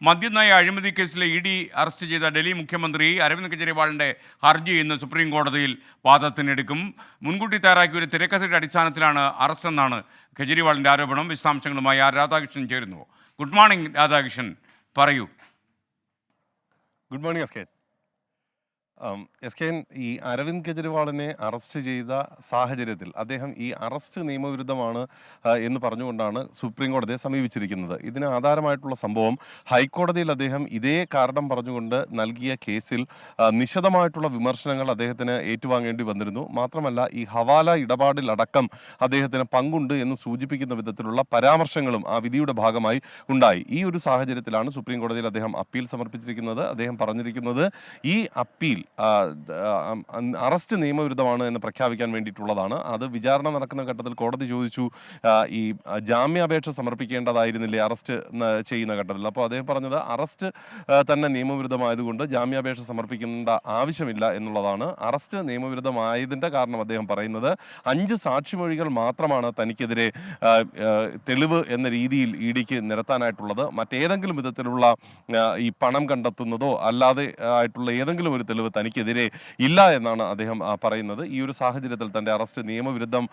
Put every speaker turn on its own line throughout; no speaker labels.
മദ്യനയ അഴിമതി കേസിലെ E D arrest ചെയ്ത ഡൽഹി മുഖ്യമന്ത്രി അരവിന്ദ് കെജ്രിവാളിൻ്റെ ഹർജി ഇന്ന് സുപ്രീം കോടതിയിൽ വാദത്തിനെടുക്കും. മുൻകൂട്ടി തയ്യാറാക്കിയ ഒരു തിരക്കഥയുടെ അടിസ്ഥാനത്തിലാണ് അറസ്റ്റെന്നാണ് കെജ്രിവാളിൻ്റെ ആരോപണം. വിശദാംശങ്ങളുമായി ആർ രാധാകൃഷ്ണൻ ചേരുന്നു. ഗുഡ് മോർണിംഗ് രാധാകൃഷ്ണൻ, പറയൂ.
Good morning S K. ഈ അരവിന്ദ് കെജ്രിവാളിനെ അറസ്റ്റ് ചെയ്ത സാഹചര്യത്തിൽ അദ്ദേഹം ഈ അറസ്റ്റ് നിയമവിരുദ്ധമാണ് എന്ന് പറഞ്ഞുകൊണ്ടാണ് സുപ്രീം കോടതിയെ സമീപിച്ചിരിക്കുന്നത്. ഇതിന് ആധാരമായിട്ടുള്ള സംഭവം ഹൈക്കോടതിയിൽ അദ്ദേഹം ഇതേ കാരണം പറഞ്ഞുകൊണ്ട് നൽകിയ കേസിൽ നിശിതമായിട്ടുള്ള വിമർശനങ്ങൾ അദ്ദേഹത്തിന് ഏറ്റുവാങ്ങേണ്ടി വന്നിരുന്നു. മാത്രമല്ല, ഈ ഹവാല ഇടപാടിൽ അടക്കം അദ്ദേഹത്തിന് പങ്കുണ്ട് എന്ന് സൂചിപ്പിക്കുന്ന വിധത്തിലുള്ള പരാമർശങ്ങളും ആ വിധിയുടെ ഭാഗമായി ഉണ്ടായി. ഈ ഒരു സാഹചര്യത്തിലാണ് സുപ്രീം കോടതിയിൽ അദ്ദേഹം അപ്പീൽ സമർപ്പിച്ചിരിക്കുന്നത്. അദ്ദേഹം പറഞ്ഞിരിക്കുന്നത് ഈ അപ്പീൽ അറസ്റ്റ് നിയമവിരുദ്ധമാണ് എന്ന് പ്രഖ്യാപിക്കാൻ വേണ്ടിയിട്ടുള്ളതാണ്. അത് വിചാരണ നടക്കുന്ന ഘട്ടത്തിൽ കോടതി ചോദിച്ചു, ഈ ജാമ്യാപേക്ഷ സമർപ്പിക്കേണ്ടതായിരുന്നില്ലേ അറസ്റ്റ് ചെയ്യുന്ന ഘട്ടത്തിൽ? അപ്പോൾ അദ്ദേഹം പറഞ്ഞത് അറസ്റ്റ് തന്നെ നിയമവിരുദ്ധമായതുകൊണ്ട് ജാമ്യാപേക്ഷ സമർപ്പിക്കേണ്ട ആവശ്യമില്ല എന്നുള്ളതാണ്. അറസ്റ്റ് നിയമവിരുദ്ധമായതിൻ്റെ കാരണം അദ്ദേഹം പറയുന്നത് 5 സാക്ഷിമൊഴികൾ മാത്രമാണ് തനിക്കെതിരെ തെളിവ് എന്ന രീതിയിൽ ഇ ഡിക്ക് നിരത്താനായിട്ടുള്ളത്. മറ്റേതെങ്കിലും വിധത്തിലുള്ള ഈ പണം കണ്ടെത്തുന്നതോ അല്ലാതെ ആയിട്ടുള്ള ഏതെങ്കിലും ഒരു തെളിവ് തനിക്കെതിരെ ഇല്ല എന്നാണ് അദ്ദേഹം പറയുന്നത്. ഈ ഒരു സാഹചര്യത്തിൽ തന്റെ അറസ്റ്റ് നിയമവിരുദ്ധം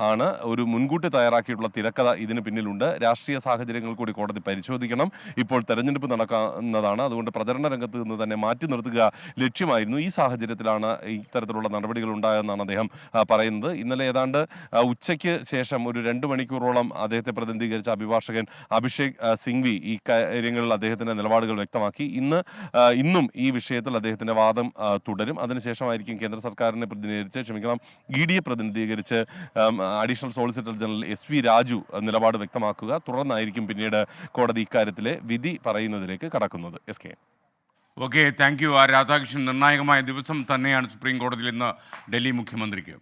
ആണ്. ഒരു മുൻകൂട്ടി തയ്യാറാക്കിയിട്ടുള്ള തിരക്കഥ ഇതിന് പിന്നിലുണ്ട്. രാഷ്ട്രീയ സാഹചര്യങ്ങൾ കൂടി കോടതി പരിശോധിക്കണം. ഇപ്പോൾ തെരഞ്ഞെടുപ്പ് നടക്കുന്നതാണ്. അതുകൊണ്ട് പ്രചരണ രംഗത്ത് നിന്ന് തന്നെ മാറ്റി നിർത്തുക ലക്ഷ്യമായിരുന്നു. ഈ സാഹചര്യത്തിലാണ് ഇത്തരത്തിലുള്ള നടപടികൾ ഉണ്ടായതെന്നാണ് അദ്ദേഹം പറയുന്നത്. ഇന്നലെ ഏതാണ്ട് ഉച്ചയ്ക്ക് ശേഷം ഒരു 2 മണിക്കൂറോളം അദ്ദേഹത്തെ പ്രതിനിധീകരിച്ച അഭിഭാഷകൻ അഭിഷേക് സിംഗ്വി ഈ കാര്യങ്ങളിൽ അദ്ദേഹത്തിന്റെ നിലപാടുകൾ വ്യക്തമാക്കി. ഇന്നും ഈ വിഷയത്തിൽ അദ്ദേഹത്തിന്റെ വാദം തുടരും. അതിനുശേഷമായിരിക്കും കേന്ദ്ര സർക്കാരിനെ പ്രതിനിധീകരിച്ച് ഇ ഡിയെ പ്രതിനിധീകരിച്ച് additional solicitor general SV Raju നിലപാട് വ്യക്തമാക്കുക. തുടർന്നായിരിക്കും പിന്നീട് കോടതി ഇക്കാര്യത്തിലെ വിധി പറയുന്നതിലേക്ക് കടക്കുന്നത്. SK.
Okay, thank you are Radhakrishnan. നിർണായകമായ ദിവസം തന്നെയാണ് സുപ്രീം കോടതിയിൽ ഇന്ന് ഡൽഹി മുഖ്യമന്ത്രിക്ക്.